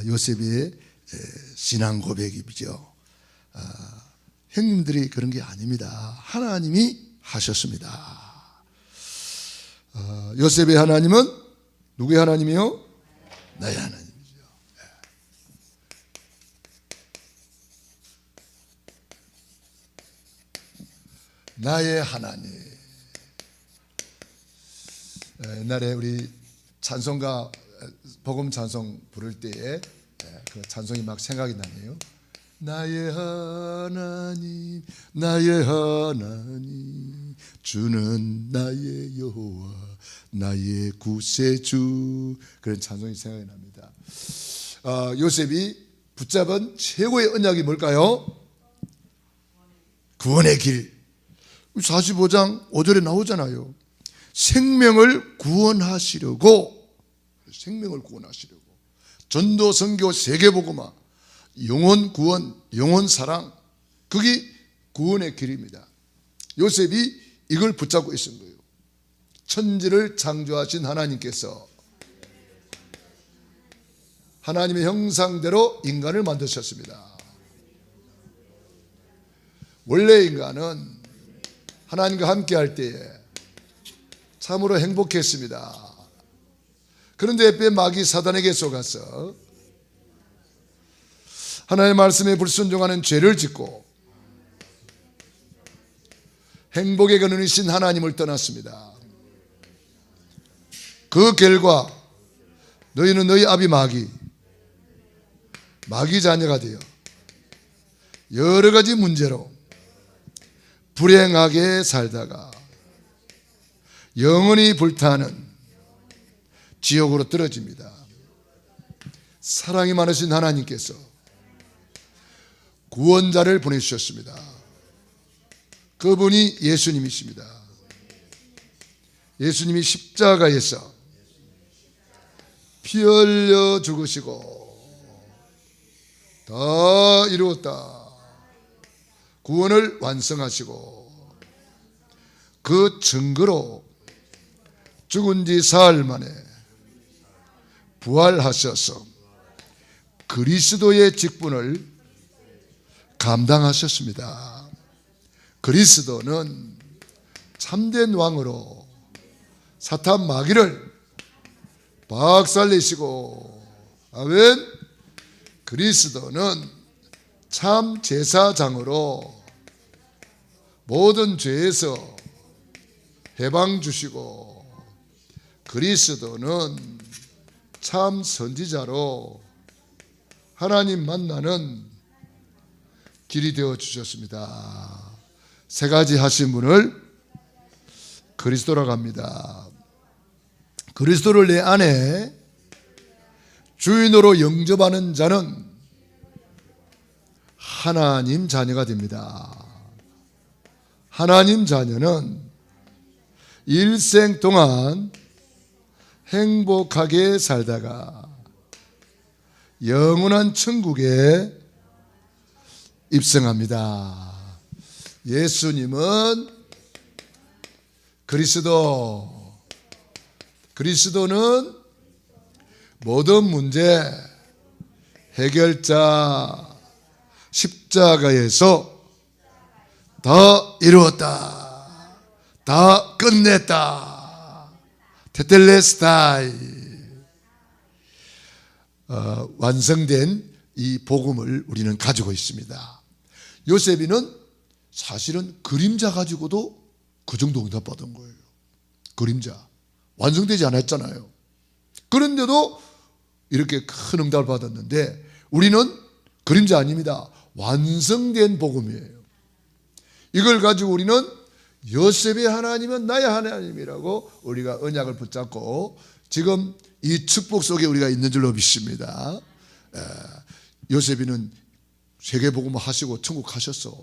요셉의 신앙 고백이죠. 형님들이 그런 게 아닙니다. 하나님이 하셨습니다. 요셉의 하나님은 누구의 하나님이요? 나의 하나님이죠. 나의 하나님. 옛날에 우리 찬송가 복음 찬송 부를 때에 그 찬송이 막 생각이 나네요. 나의 하나님, 나의 하나님, 주는 나의 여호와, 나의 구세주. 그런 찬송이 생각이 납니다. 요셉이 붙잡은 최고의 언약이 뭘까요? 구원의 길. 45장 5절에 나오잖아요. 생명을 구원하시려고, 전도, 선교, 세계복음화, 영혼 구원, 영혼 사랑, 그게 구원의 길입니다. 요셉이 이걸 붙잡고 있은 거예요. 천지를 창조하신 하나님께서 하나님의 형상대로 인간을 만드셨습니다. 원래 인간은 하나님과 함께 할 때에 참으로 행복했습니다. 그런데 마귀 사단에게 속아서 하나님의 말씀에 불순종하는 죄를 짓고 행복의 근원이신 하나님을 떠났습니다. 그 결과 너희는 너희 아비 마귀 자녀가 되어 여러 가지 문제로 불행하게 살다가 영원히 불타는 지옥으로 떨어집니다. 사랑이 많으신 하나님께서 구원자를 보내주셨습니다. 그분이 예수님이십니다. 예수님이 십자가에서 피 흘려 죽으시고 다 이루었다, 구원을 완성하시고 그 증거로 죽은 지 사흘 만에 부활하셔서 그리스도의 직분을 감당하셨습니다. 그리스도는 참된 왕으로 사탄 마귀를 박살내시고, 아멘. 그리스도는 참 제사장으로 모든 죄에서 해방 주시고, 그리스도는 참 선지자로 하나님 만나는 길이 되어 주셨습니다. 세 가지 하신 분을 그리스도라고 합니다. 그리스도를 내 안에 주인으로 영접하는 자는 하나님 자녀가 됩니다. 하나님 자녀는 일생 동안 행복하게 살다가 영원한 천국에 입성합니다. 예수님은 그리스도는 모든 문제 해결자, 십자가에서 다 이루었다, 다 끝냈다, 테텔레스타이, 완성된 이 복음을 우리는 가지고 있습니다. 요셉이는 사실은 그림자 가지고도 그 정도 응답받은 거예요. 그림자 완성되지 않았잖아요. 그런데도 이렇게 큰 응답을 받았는데, 우리는 그림자 아닙니다. 완성된 복음이에요. 이걸 가지고 우리는 요셉의 하나님은 나의 하나님이라고 우리가 언약을 붙잡고 지금 이 축복 속에 우리가 있는 줄로 믿습니다. 요셉이는 세계복음 하시고 천국 가셨어.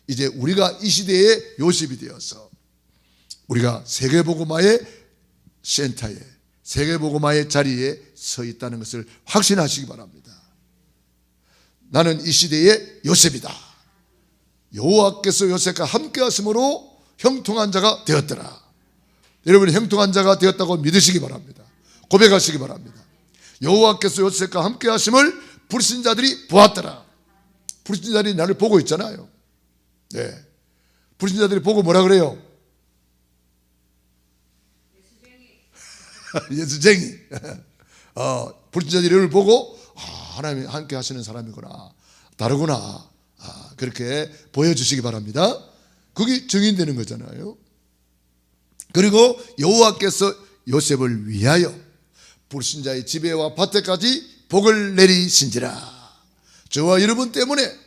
이제 우리가 이 시대의 요셉이 되어서 우리가 세계복음화의 센터에, 세계복음화의 자리에 서 있다는 것을 확신하시기 바랍니다. 나는 이 시대의 요셉이다. 여호와께서 요셉과 함께 하심으로 형통한 자가 되었더라. 여러분이 형통한 자가 되었다고 믿으시기 바랍니다. 고백하시기 바랍니다. 여호와께서 요셉과 함께 하심을 불신자들이 보았더라. 불신자들이 나를 보고 있잖아요. 네. 불신자들이 보고 뭐라 그래요? 예수쟁이. 불신자들이 이를 보고 하나님이 함께 하시는 사람이구나, 다르구나, 그렇게 보여주시기 바랍니다. 그게 증인되는 거잖아요. 그리고 여호와께서 요셉을 위하여 불신자의 집에와 밭에까지 복을 내리신지라. 저와 여러분 때문에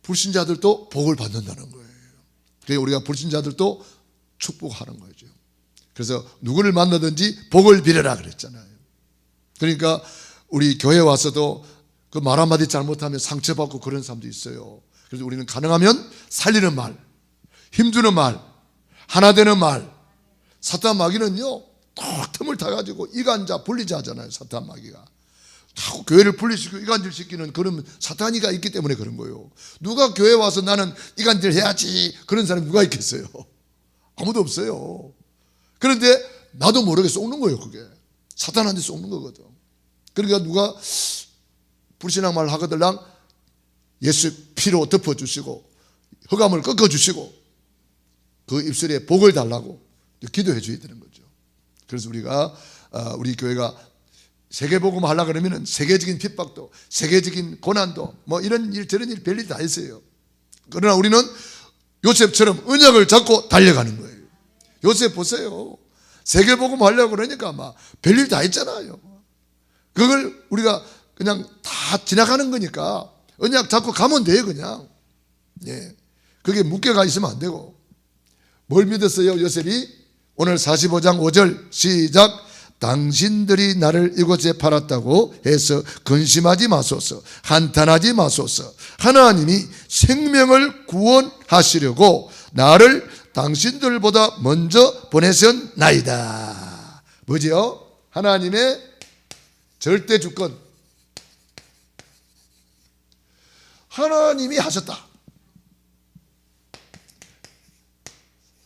불신자들도 복을 받는다는 거예요. 그래서 우리가 불신자들도 축복하는 거죠. 그래서 누구를 만나든지 복을 빌어라 그랬잖아요. 그러니까 우리 교회 와서도 그 말 한마디 잘못하면 상처받고 그런 사람도 있어요. 그래서 우리는 가능하면 살리는 말, 힘주는 말, 하나 되는 말. 사탄 마귀는요, 딱 틈을 타가지고 이간자 분리자 하잖아요. 사탄 마귀가 자꾸 교회를 분리시키고 이간질시키는 그런 사탄이가 있기 때문에 그런 거예요. 누가 교회 와서 나는 이간질 해야지 그런 사람이 누가 있겠어요? 아무도 없어요. 그런데 나도 모르게 쏘는 거예요. 그게 사탄한테 쏘는 거거든. 그러니까 누가 불신앙 말 하거들랑 예수 피로 덮어주시고 흑암을 꺾어주시고 그 입술에 복을 달라고 기도해 줘야 되는 거죠. 그래서 우리가 우리 교회가 세계복음 하려고 그러면 세계적인 핍박도, 세계적인 고난도, 뭐 이런 일 저런 일 별일 다 있어요. 그러나 우리는 요셉처럼 언약을 잡고 달려가는 거예요. 요셉 보세요. 세계복음 하려고 그러니까 막 별일 다 있잖아요. 그걸 우리가 그냥 다 지나가는 거니까 언약 잡고 가면 돼요. 그냥. 예. 그게 묶여가 있으면 안 되고. 뭘 믿었어요 요셉이? 오늘 45장 5절 시작. 당신들이 나를 이곳에 팔았다고 해서 근심하지 마소서, 한탄하지 마소서. 하나님이 생명을 구원하시려고 나를 당신들보다 먼저 보내셨나이다. 뭐지요? 하나님의 절대 주권. 하나님이 하셨다.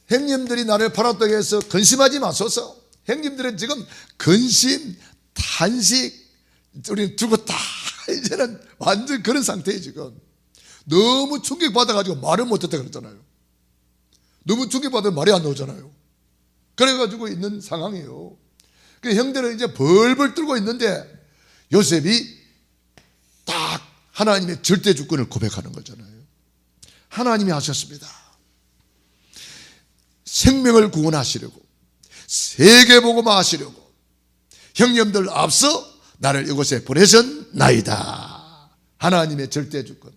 형님들이 나를 팔았다고 해서 근심하지 마소서. 형님들은 지금 근심, 탄식, 우리는 죽었다. 이제는 완전 그런 상태예요. 지금 너무 충격받아가지고 말을 못했다 그랬잖아요. 너무 충격받으면 말이 안 나오잖아요. 그래가지고 있는 상황이에요. 그 형들은 이제 벌벌 떨고 있는데 요셉이 딱 하나님의 절대 주권을 고백하는 거잖아요. 하나님이 하셨습니다. 생명을 구원하시려고, 세계복음 하시려고 형님들 앞서 나를 이곳에 보내셨나이다. 하나님의 절대 주권.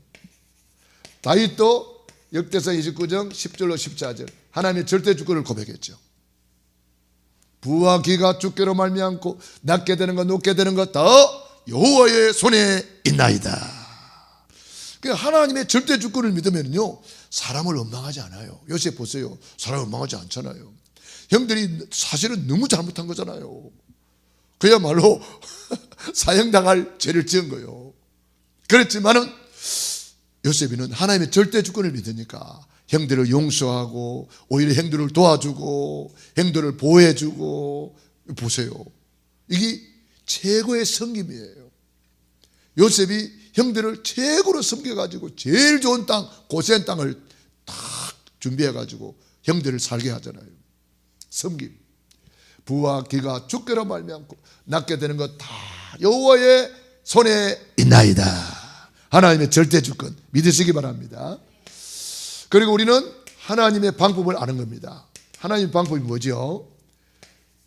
다윗도 역대상 29장 10절로 14절 하나님의 절대 주권을 고백했죠. 부와 기가 주께로 말미암고 낮게 되는 것 높게 되는 것 다 여호와의 손에 있나이다. 하나님의 절대 주권을 믿으면요 사람을 원망하지 않아요. 요셉 보세요. 사람을 원망하지 않잖아요. 형들이 사실은 너무 잘못한 거잖아요. 그야말로 사형당할 죄를 지은 거예요. 그렇지만은 요셉이는 하나님의 절대 주권을 믿으니까 형들을 용서하고 오히려 형들을 도와주고 형들을 보호해주고. 보세요. 이게 최고의 섬김이에요. 요셉이 형들을 최고로 섬겨가지고 제일 좋은 땅, 고센 땅을 딱 준비해가지고 형들을 살게 하잖아요. 섬김. 부와 기가 주께로 말미암고 낳게 되는 것 다 여호와의 손에 있나이다. 하나님의 절대 주권 믿으시기 바랍니다. 그리고 우리는 하나님의 방법을 아는 겁니다. 하나님의 방법이 뭐죠?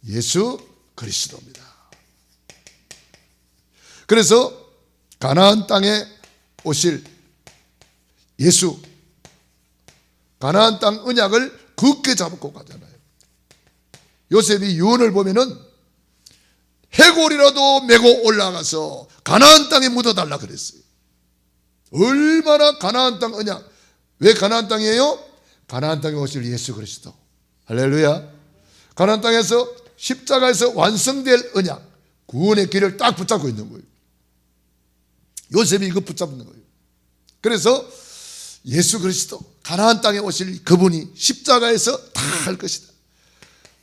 예수 그리스도입니다. 그래서 가나안 땅에 오실 예수, 가나안 땅 언약을 굳게 잡고 가잖아요. 요셉이 유언을 보면은 해골이라도 메고 올라가서 가나안 땅에 묻어달라 그랬어요. 얼마나 가나안 땅 언약. 왜 가나안 땅이에요? 가나안 땅에 오실 예수 그리스도. 할렐루야. 가나안 땅에서 십자가에서 완성될 언약, 구원의 길을 딱 붙잡고 있는 거예요. 요셉이 이거 붙잡는 거예요. 그래서 예수 그리스도, 가나안 땅에 오실 그분이 십자가에서 다 할 것이다.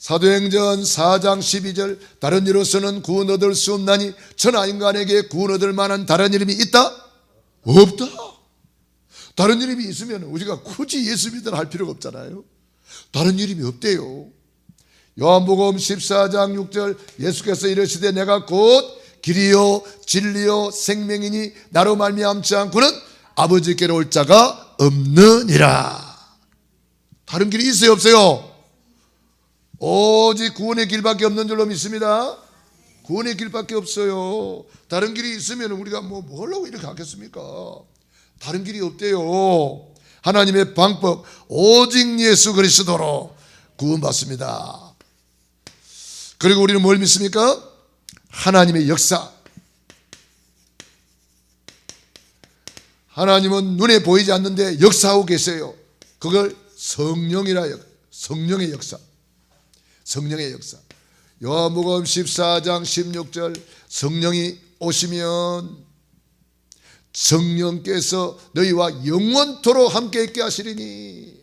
사도행전 4장 12절 다른 이로서는 구원 얻을 수 없나니 천하 인간에게 구원 얻을 만한 다른 이름이 있다? 없다. 다른 이름이 있으면 우리가 굳이 예수 믿으라 할 필요가 없잖아요. 다른 이름이 없대요. 요한복음 14장 6절 예수께서 이르시되 내가 곧 길이요 진리요 생명이니 나로 말미암지 않고는 아버지께로 올 자가 없느니라. 다른 길이 있어요 없어요? 오직 구원의 길밖에 없는 줄로 믿습니다. 구원의 길밖에 없어요. 다른 길이 있으면 우리가 뭐 하려고 이렇게 하겠습니까? 다른 길이 없대요. 하나님의 방법 오직 예수 그리스도로 구원받습니다. 그리고 우리는 뭘 믿습니까? 하나님의 역사. 하나님은 눈에 보이지 않는데 역사하고 계세요. 그걸 성령이라 해요. 성령의 역사. 성령의 역사. 요한복음 14장 16절 성령이 오시면 성령께서 너희와 영원토록 함께 있게 하시리니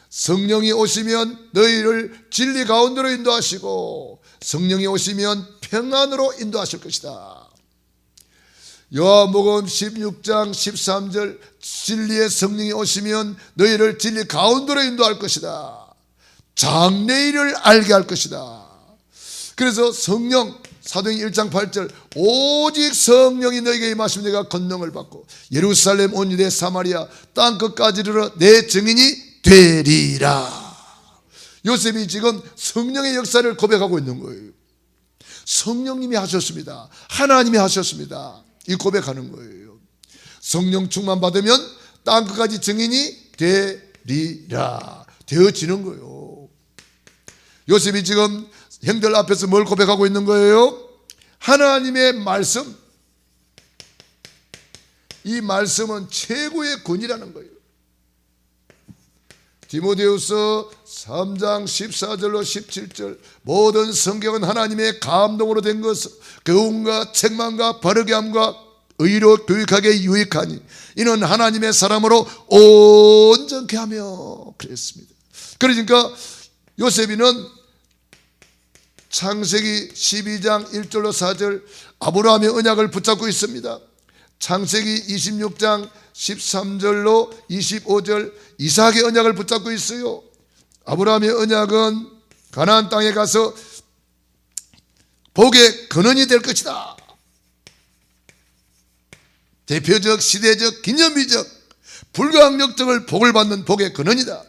성령이 오시면 너희를 진리 가운데로 인도하시고 성령이 오시면 평안으로 인도하실 것이다. 요한복음 16장 13절 진리의 성령이 오시면 너희를 진리 가운데로 인도할 것이다. 장래일을 알게 할 것이다. 그래서 성령 사도행전 1장 8절 오직 성령이 너에게 임하시면 내가 권능을 받고 예루살렘 온 유대 사마리아 땅 끝까지 이르러 내 증인이 되리라. 요셉이 지금 성령의 역사를 고백하고 있는 거예요. 성령님이 하셨습니다. 하나님이 하셨습니다. 이 고백하는 거예요. 성령 충만 받으면 땅 끝까지 증인이 되리라. 되어지는 거예요. 요셉이 지금 형들 앞에서 뭘 고백하고 있는 거예요? 하나님의 말씀. 이 말씀은 최고의 권위라는 거예요. 디모데후서 3장 14절로 17절 모든 성경은 하나님의 감동으로 된 것을 교훈과 책망과 바르게 함과 의로 교육하게 유익하니 이는 하나님의 사람으로 온전케 하며 그랬습니다. 그러니까 요셉이는 창세기 12장 1절로 4절 아브라함의 언약을 붙잡고 있습니다. 창세기 26장 13절로 25절 이삭의 언약을 붙잡고 있어요. 아브라함의 언약은 가나안 땅에 가서 복의 근원이 될 것이다. 대표적, 시대적, 기념비적, 불가항력적을 복을 받는 복의 근원이다.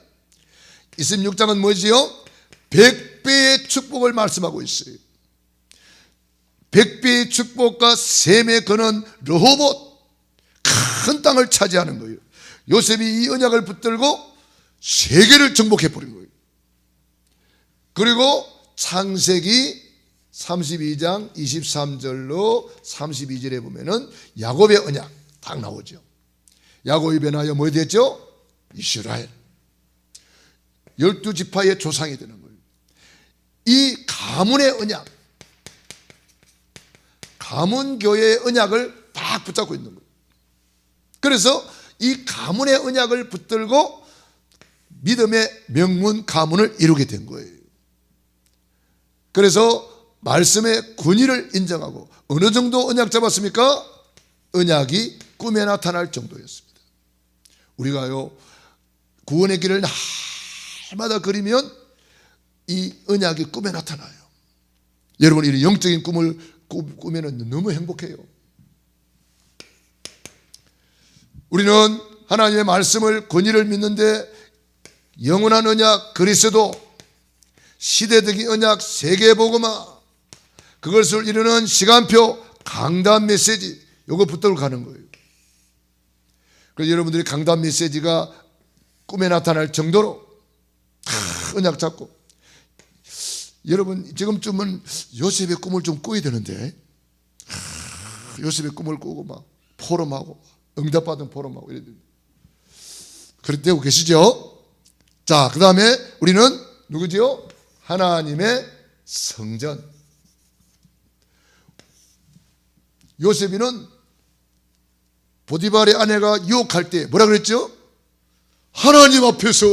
26장은 뭐지요? 100배의 축복을 말씀하고 있어요. 100배의 축복과 셈의 근원 르호봇 큰 땅을 차지하는 거예요. 요셉이 이 언약을 붙들고 세계를 정복해버린 거예요. 그리고 창세기 32장 23절로 32절에 보면은 야곱의 언약 딱 나오죠. 야곱이 변하여 뭐 됐죠? 이스라엘 12지파의 조상이 되는 거예요. 이 가문의 언약, 가문교회의 언약을 딱 붙잡고 있는 거예요. 그래서 이 가문의 언약을 붙들고 믿음의 명문 가문을 이루게 된 거예요. 그래서 말씀의 권위를 인정하고 어느 정도 언약 잡았습니까? 언약이 꿈에 나타날 정도였습니다. 우리가요 구원의 길을 날마다 그리면 이 언약이 꿈에 나타나요. 여러분 이 영적인 꿈을 꾸면 너무 행복해요. 우리는 하나님의 말씀을 권위를 믿는데 영원한 언약 그리스도, 시대적인 언약 세계복음화, 그것을 이루는 시간표 강단 메시지 요거 붙들고 가는 거예요. 그래서 여러분들이 강단 메시지가 꿈에 나타날 정도로 언약 잡고, 여러분 지금쯤은 요셉의 꿈을 좀 꾸어야 되는데 요셉의 꿈을 꾸고 막 포럼하고 응답받은 포럼하고 이래 그렇게 되고 계시죠? 자, 그 다음에 우리는 누구지요? 하나님의 성전. 요셉이는 보디발의 아내가 유혹할 때 뭐라 그랬죠? 하나님 앞에서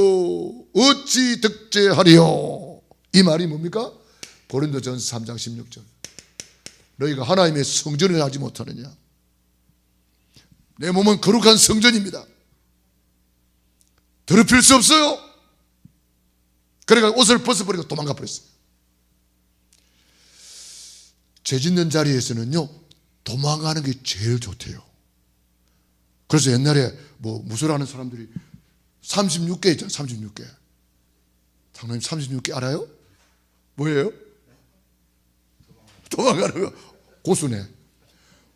어찌 득죄하리요? 이 말이 뭡니까? 고린도전서 3장 16절. 너희가 하나님의 성전을 하지 못하느냐? 내 몸은 거룩한 성전입니다. 더럽힐 수 없어요. 그러니까 옷을 벗어버리고 도망가 버렸어요. 죄 짓는 자리에서는요, 도망가는 게 제일 좋대요. 그래서 옛날에 무술하는 사람들이 36개 있잖아요. 36개. 장로님 36개 알아요? 뭐예요? 도망가는 거. 고수네.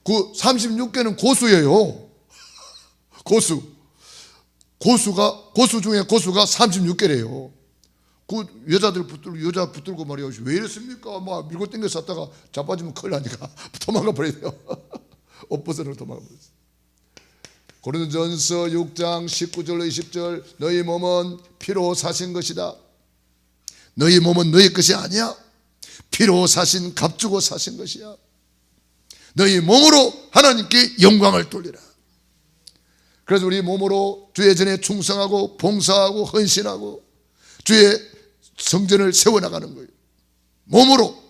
그 36개는 고수예요. 고수 중에 고수가 36개래요. 그 여자 붙들고 말이야. 왜 이랬습니까? 막 밀고 땡겨 쌌다가 자빠지면 큰일 나니까 도망가 버려야 돼요. 옷 벗으러 도망가 버렸어요. 고린도전서 6장 19절로 20절. 너희 몸은 피로 사신 것이다. 너희 몸은 너희 것이 아니야. 피로 사신 값 주고 사신 것이야. 너희 몸으로 하나님께 영광을 돌리라. 그래서 우리 몸으로 주의 전에 충성하고 봉사하고 헌신하고 주의 성전을 세워나가는 거예요. 몸으로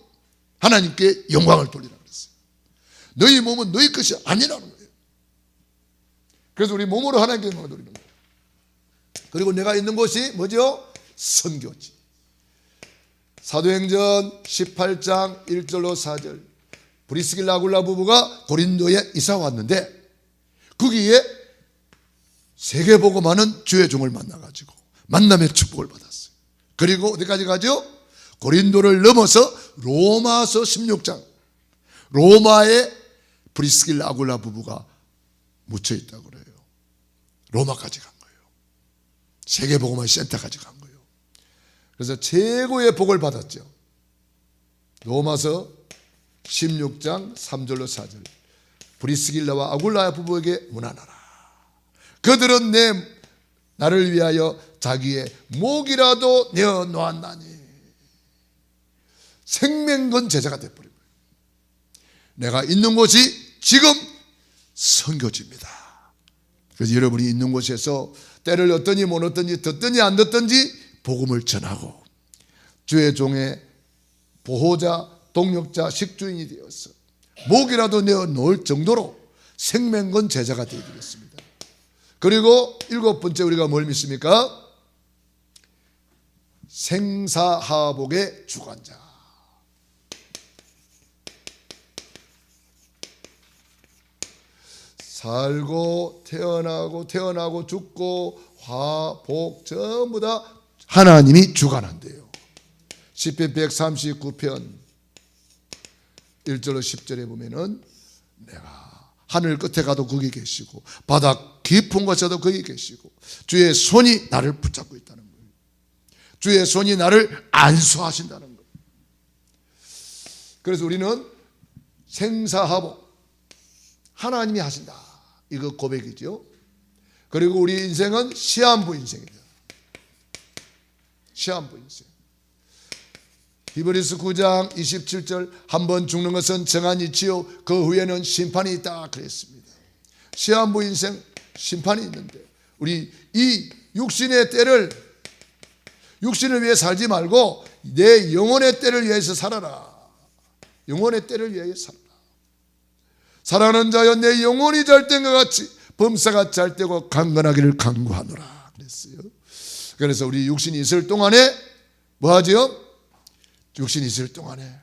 하나님께 영광을 돌리라 그랬어요. 너희 몸은 너희 것이 아니라는 거예요. 그래서 우리 몸으로 하나님께 영광을 돌리는 거예요. 그리고 내가 있는 곳이 뭐죠? 선교지. 사도행전 18장 1절로 4절. 브리스길라 아굴라 부부가 고린도에 이사 왔는데 거기에 세계복음하는 주의 종을 만나가지고 만남의 축복을 받았어요. 그리고 어디까지 가죠? 고린도를 넘어서 로마서 16장. 로마에 브리스길라 아굴라 부부가 묻혀 있다고 그래요. 로마까지 간 거예요. 세계복음화 센터까지 간 거예요. 그래서 최고의 복을 받았죠. 로마서 16장 3절로 4절. 브리스길라와 아굴라 부부에게 문안하라. 그들은 나를 위하여 자기의 목이라도 내어 놓았나니. 생명건 제자가 되어버린 거예요. 내가 있는 곳이 지금 선교지입니다. 그래서 여러분이 있는 곳에서 때를 얻든지 못 얻든지 듣든지 안 듣든지 복음을 전하고 주의 종의 보호자, 동력자, 식주인이 되어서 목이라도 내어 놓을 정도로 생명건 제자가 되어드리겠습니다. 그리고 7번째 우리가 뭘 믿습니까? 생사하복의 주관자. 살고 태어나고 죽고 화복 전부 다 하나님이 주관한대요. 시편 139편 1절로 10절에 보면은 내가 하늘 끝에 가도 거기 계시고 바다 깊은 곳에도 거기 계시고 주의 손이 나를 붙잡고 있다는 거예요. 주의 손이 나를 안수하신다는 거예요. 그래서 우리는 생사하복 하나님이 하신다. 이거 고백이죠. 그리고 우리 인생은 시한부 인생이다. 시한부 인생. 히브리서 9장 27절 한번 죽는 것은 정한 이치요 그 후에는 심판이 있다 그랬습니다. 시한부 인생 심판이 있는데 우리 이 육신의 때를 육신을 위해 살지 말고 내 영혼의 때를 위해서 살아라. 영혼의 때를 위해 살아라. 사랑하는 자여 내 영혼이 잘된 것 같이 범사가 잘되고 강건하기를 간구하노라 그랬어요. 그래서 우리 육신이 있을 동안에 뭐 하죠? 육신이 있을 동안에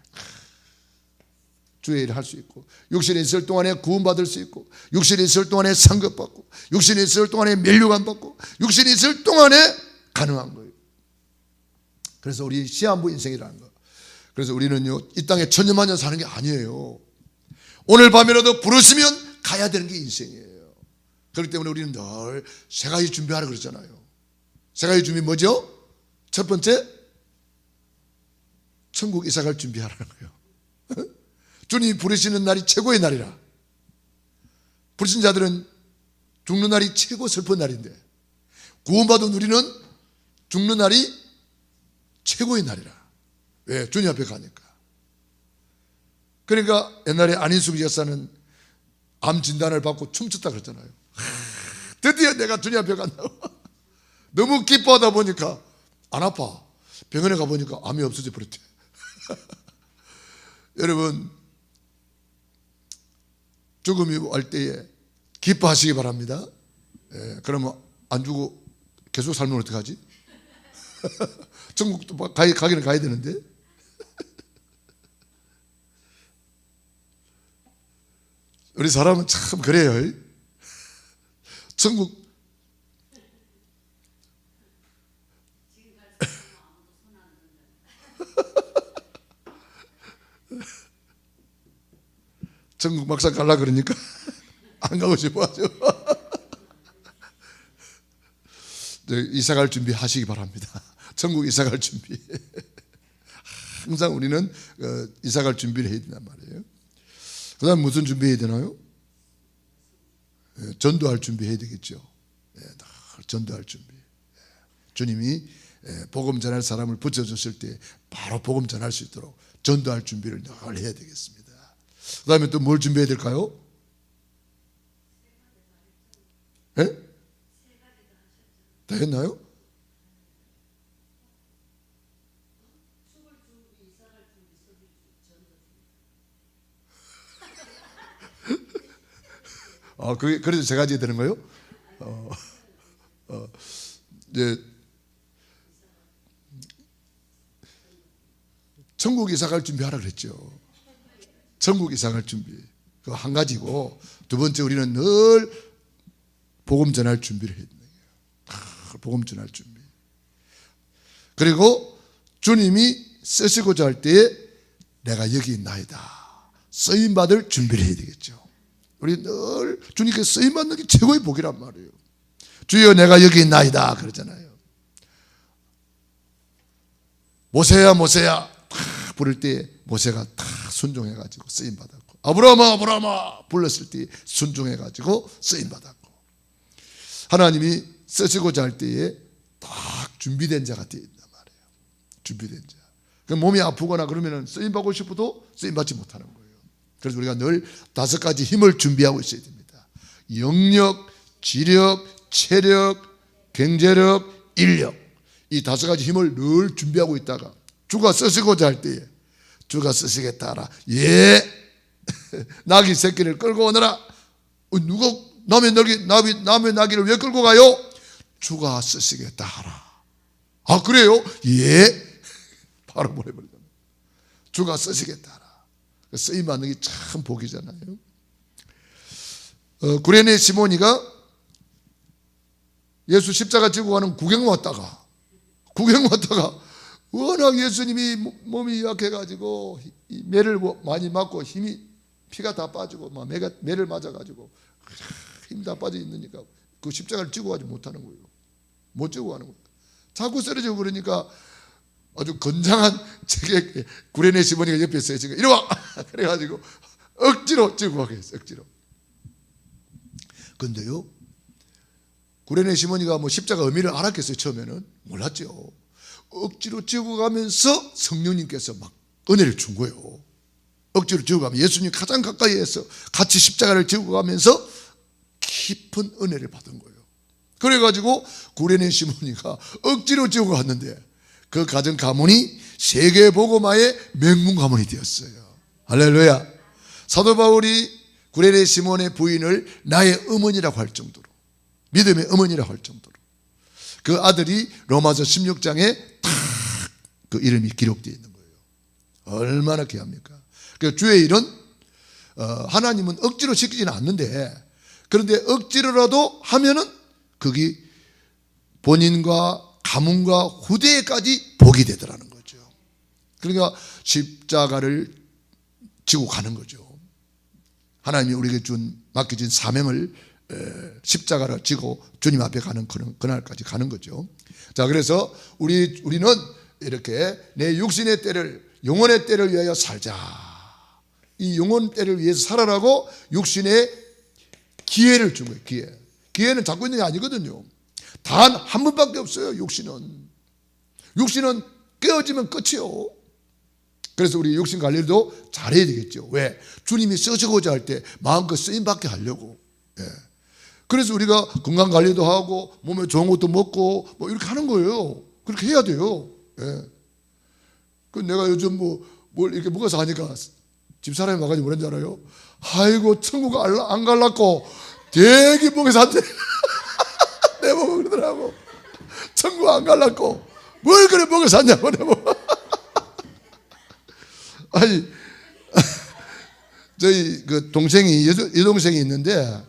주의 일을 할 수 있고 육신이 있을 동안에 구원받을 수 있고 육신이 있을 동안에 상급받고 육신이 있을 동안에 면류관 받고 육신이 있을 동안에 가능한 거예요. 그래서 우리 시한부 인생이라는 거. 그래서 우리는요 이 땅에 천년만년 사는 게 아니에요. 오늘 밤이라도 부르시면 가야 되는 게 인생이에요. 그렇기 때문에 우리는 늘 세 가지 준비하라 그러잖아요. 세 가지 준비 뭐죠? 첫 번째 천국 이사갈 준비하라는 거예요. 주님이 부르시는 날이 최고의 날이라. 부르신 자들은 죽는 날이 최고 슬픈 날인데 구원받은 우리는 죽는 날이 최고의 날이라. 왜? 주님 앞에 가니까. 그러니까 옛날에 안인숙 여사는 암 진단을 받고 춤췄다 그랬잖아요. 드디어 내가 주님 앞에 간다고. 너무 기뻐하다 보니까 안 아파. 병원에 가보니까 암이 없어져 버렸대. 여러분, 죽음이 올 때에 기뻐하시기 바랍니다. 그러면 안 주고 계속 살면 어떡하지? 천국도 가기는 가야 되는데. 우리 사람은 참 그래요. 천국 천국 막상 가려고 그러니까 안 가고 싶어 하죠. 이사 갈 준비 하시기 바랍니다. 천국 이사 갈 준비. 항상 우리는 이사 갈 준비를 해야 된단 말이에요. 그 다음 무슨 준비해야 되나요? 전도할 준비해야 되겠죠. 전도할 준비. 주님이 복음 전할 사람을 붙여줬을 때 바로 복음 전할 수 있도록 전도할 준비를 늘 해야 되겠습니다. 그 다음에 또 뭘 준비해야 될까요? 예? 다 했나요? 그래서 세 가지 되는 거예요? 이제 천국 이사 갈 준비하라 그랬죠. 천국 이사 갈 준비. 그거 한 가지고, 두 번째 우리는 늘 복음 전할 준비를 해야 돼요. 복음 전할 준비. 그리고 주님이 쓰시고자 할 때에 내가 여기 있나이다. 쓰임 받을 준비를 해야 되겠죠. 우리 늘 주님께 쓰임 받는 게 최고의 복이란 말이에요. 주여 내가 여기 있나이다 그러잖아요. 모세야 모세야 탁 부를 때 모세가 탁 순종해가지고 쓰임 받았고, 아브라함아 아브라함아 불렀을 때 순종해가지고 쓰임 받았고, 하나님이 쓰시고자 할 때에 딱 준비된 자가 되어 있단 말이에요. 준비된 자. 그 몸이 아프거나 그러면 쓰임 받고 싶어도 쓰임 받지 못하는 거예요. 그래서 우리가 늘 5가지 힘을 준비하고 있어야 됩니다. 영력, 지력, 체력, 경제력, 인력. 이 5가지 힘을 늘 준비하고 있다가 주가 쓰시고자 할 때에 주가 쓰시겠다 하라. 예. 나귀 새끼를 끌고 오너라. 누가 남의 나귀를 왜 끌고 가요? 주가 쓰시겠다 하라. 아 그래요? 예. 바로 보내버리잖아요. 주가 쓰시겠다 하라. 쓰임 받는 게 참 복이잖아요. 구레네 시몬이가 예수 십자가 지고 가는 구경 왔다가 워낙 예수님이 몸이 약해가지고 매를 많이 맞고 피가 다 빠지고 막 매를 맞아가지고 힘 다 빠져 있으니까 그 십자가를 지고 가지 못하는 거예요. 못 지고 가는 거예요. 자꾸 쓰러지고 그러니까 아주 건장한 제게 구레네 시몬이가 옆에 있어요. 지금 이리 와 그래가지고 억지로 지고 가게 했어요. 억지로. 근데요, 구레네 시몬이가 뭐 십자가 의미를 알았겠어요. 처음에는 몰랐죠. 억지로 지고 가면서 성령님께서 막 은혜를 준 거예요. 억지로 지고 가면 예수님 가장 가까이에서 같이 십자가를 지고 가면서 깊은 은혜를 받은 거예요. 그래가지고 구레네 시몬이가 억지로 지고 갔는데 그 가정 가문이 세계 복음화의 명문 가문이 되었어요. 할렐루야. 사도 바울이 구레네 시몬의 부인을 나의 어머니라고 할 정도로, 믿음의 어머니라고 할 정도로, 그 아들이 로마서 16장에 탁 그 이름이 기록되어 있는 거예요. 얼마나 귀합니까? 그 주의 일은 하나님은 억지로 시키지는 않는데, 그런데 억지로라도 하면은 그게 본인과 가문과 후대까지 복이 되더라는 거죠. 그러니까 십자가를 지고 가는 거죠. 하나님이 우리에게 맡겨진 사명을 십자가를 지고 주님 앞에 가는 그날까지 가는 거죠. 자, 그래서 우리는 이렇게 내 육신의 때를, 영혼의 때를 위하여 살자. 이 영혼 때를 위해서 살아라고 육신의 기회를 준 거예요. 기회는 잡고 있는 게 아니거든요. 단 한 번밖에 없어요. 육신은 깨어지면 끝이요. 그래서 우리 육신 관리도 잘해야 되겠죠. 왜? 주님이 쓰시고자 할 때 마음껏 쓰임받게 하려고. 그래서 우리가 건강관리도 하고 몸에 좋은 것도 먹고 뭐 이렇게 하는 거예요. 그렇게 해야 돼요. 예. 그 내가 요즘 뭘 이렇게 먹어서 하니까 집사람이 와가지고 뭐라는 줄 알아요? 아이고 천국 안 갈라고 되게 먹어서 한대. 내보고 그러더라고. 천국 안 갈라고 뭘 그래 먹어서 하냐고 내보고. 아니 저희 그 동생이 여동생이 있는데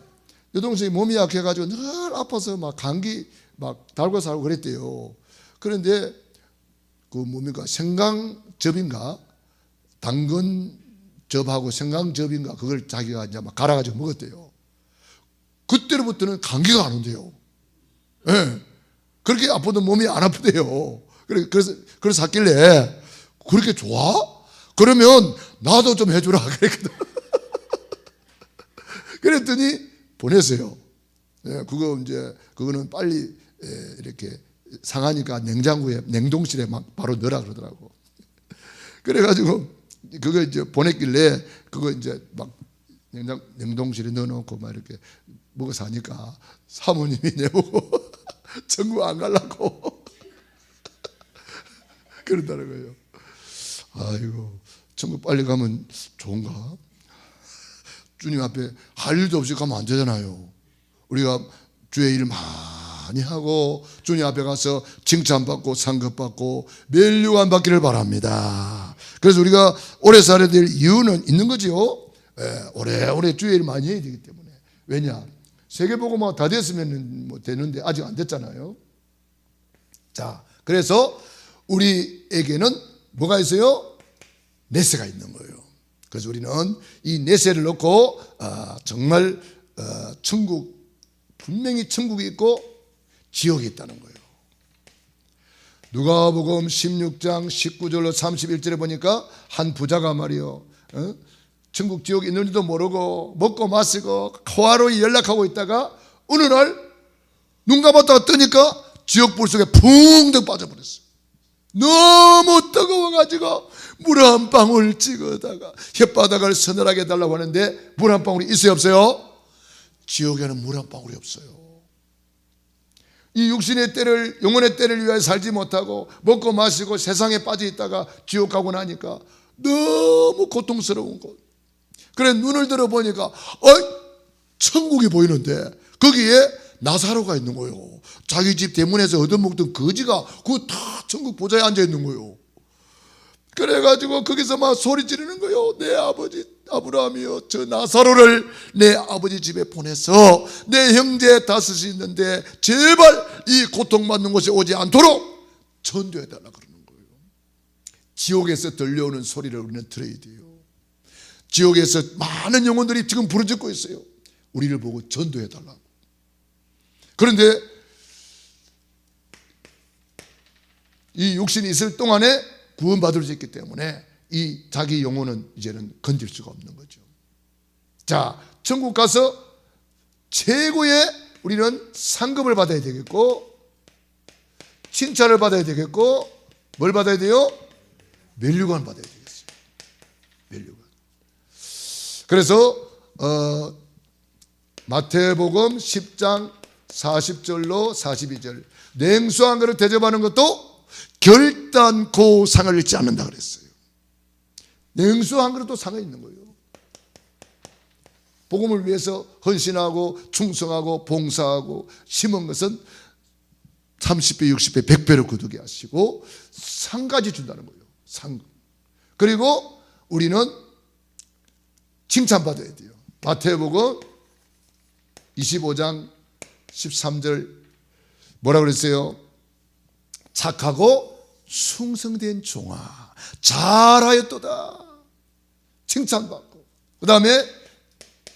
여동생이 몸이 약해가지고 늘 아파서 막 감기 막 달고 살고 그랬대요. 그런데 그 뭡니까 생강즙인가 당근즙하고 생강즙인가 그걸 자기가 이제 막 갈아가지고 먹었대요. 그때로부터는 감기가 안 온대요. 예. 네. 그렇게 아파도 몸이 안 아프대요. 그래서 샀길래 그렇게 좋아? 그러면 나도 좀 해주라 그랬거든. 그랬더니 보냈어요. 예, 그거는 빨리 이렇게 상하니까 냉장고에 냉동실에 막 바로 넣으라 그러더라고. 그래가지고 그거 이제 보냈길래 그거 이제 막 냉동실에 넣어놓고 막 이렇게 먹어서 하니까 사모님이 내보고 천국 안 가려고 그런다는 거예요. 아이고 천국 빨리 가면 좋은가? 주님 앞에 할 일도 없이 가면 안 되잖아요. 우리가 주의 일 많이 하고 주님 앞에 가서 칭찬받고 상급받고 멸류관 받기를 바랍니다. 그래서 우리가 오래 살아야 될 이유는 있는 거죠. 오래오래 주의 일 많이 해야 되기 때문에. 왜냐? 세계복음화 다 됐으면 뭐 되는데 아직 안 됐잖아요. 자, 그래서 우리에게는 뭐가 있어요? 내세가 있는 거예요. 그래서 우리는 이 내세를 놓고 정말 천국, 분명히 천국이 있고 지옥이 있다는 거예요. 누가복음 16장 19절로 31절에 보니까 한 부자가 말이요, 천국 지옥이 있는지도 모르고 먹고 마시고 호화로이 연락하고 있다가 어느 날 눈 감았다가 뜨니까 지옥 불 속에 붕 빠져버렸어요. 너무 뜨거워가지고 물 한 방울 찍어다가 혓바닥을 서늘하게 달라고 하는데 물 한 방울이 있어요 없어요? 지옥에는 물 한 방울이 없어요. 이 육신의 때를, 영혼의 때를 위하여 살지 못하고 먹고 마시고 세상에 빠져 있다가 지옥 가고 나니까 너무 고통스러운 곳. 그래 눈을 들어보니까 천국이 보이는데 거기에 나사로가 있는 거예요. 자기 집 대문에서 얻어먹던 거지가 그거 다 천국 보좌에 앉아 있는 거예요. 그래가지고 거기서 막 소리 지르는 거예요. 내 아버지 아브라함이요, 저 나사로를 내 아버지 집에 보내서 내 형제 다섯이 있는데 제발 이 고통받는 곳에 오지 않도록 전도해달라 그러는 거예요. 지옥에서 들려오는 소리를 우리는 들어야 돼요. 지옥에서 많은 영혼들이 지금 부르짖고 있어요. 우리를 보고 전도해달라고. 그런데 이 육신이 있을 동안에 구원받을 수 있기 때문에 이 자기 영혼은 이제는 건질 수가 없는 거죠. 자, 천국 가서 최고의 우리는 상급을 받아야 되겠고 칭찬을 받아야 되겠고 뭘 받아야 돼요? 멸류관 받아야 되겠어요. 멸류관. 그래서 마태복음 10장 40절로 42절 냉수 한 그릇 대접하는 것도 결단코 상을 잃지 않는다 그랬어요. 냉수 한 그릇도 상이 있는 거예요. 복음을 위해서 헌신하고 충성하고 봉사하고 심은 것은 30배, 60배, 100배로 거두게 하시고 상까지 준다는 거예요. 상. 그리고 우리는 칭찬받아야 돼요. 마태복음 25장 13절 뭐라 그랬어요? 착하고 충성된 종아 잘하였도다 칭찬받고, 그 다음에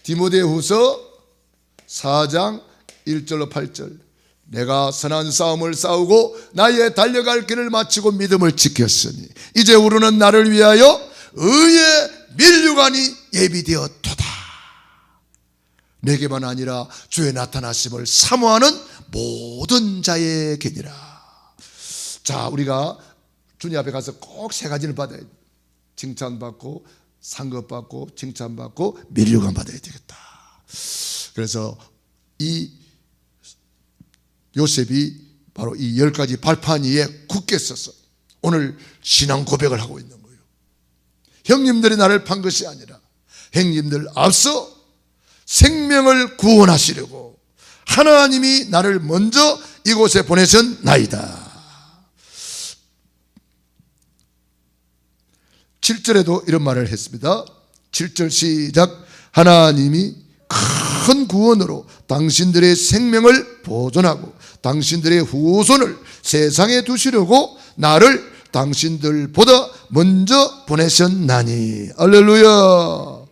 디모데후서 4장 1절로 8절 내가 선한 싸움을 싸우고 나의 달려갈 길을 마치고 믿음을 지켰으니 이제 우리는 나를 위하여 의의 멸류관이 예비되었도다. 내게만 아니라 주의 나타나심을 사모하는 모든 자에게니라. 자, 우리가 주님 앞에 가서 꼭 세 가지를 받아야 돼. 칭찬받고 상급받고 칭찬받고 멸류관 받아야 되겠다. 그래서 이 요셉이 바로 이 10가지 발판 위에 굳게 서서 오늘 신앙 고백을 하고 있는 거예요. 형님들이 나를 판 것이 아니라 형님들 앞서 생명을 구원하시려고 하나님이 나를 먼저 이곳에 보내셨나이다. 7절에도 이런 말을 했습니다. 7절 시작. 하나님이 큰 구원으로 당신들의 생명을 보존하고 당신들의 후손을 세상에 두시려고 나를 당신들보다 먼저 보내셨나니. 할렐루야.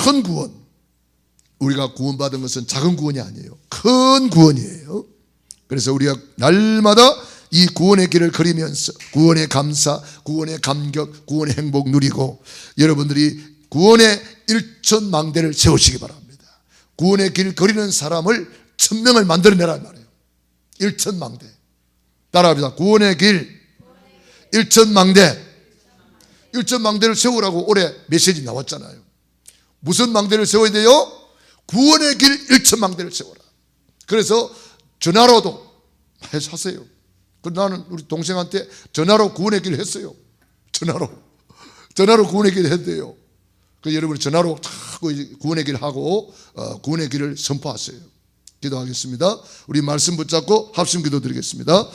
큰 구원. 우리가 구원받은 것은 작은 구원이 아니에요. 큰 구원이에요. 그래서 우리가 날마다 이 구원의 길을 걸으면서 구원의 감사, 구원의 감격, 구원의 행복 누리고 여러분들이 구원의 일천망대를 세우시기 바랍니다. 구원의 길 걸이는 사람을 1000명을 만들어내란 말이에요. 일천망대. 따라합니다. 구원의 길 일천망대. 일천망대를 세우라고 올해 메시지 나왔잖아요. 무슨 망대를 세워야 돼요? 구원의 길 일천망대를 세워라. 그래서 전화로도 하세요. 나는 우리 동생한테 전화로 구원의 길을 했어요. 전화로 구원의 길을 했대요. 그래서 여러분이 전화로 구원의 길을 하고 구원의 길을 선포하세요. 기도하겠습니다. 우리 말씀 붙잡고 합심 기도 드리겠습니다.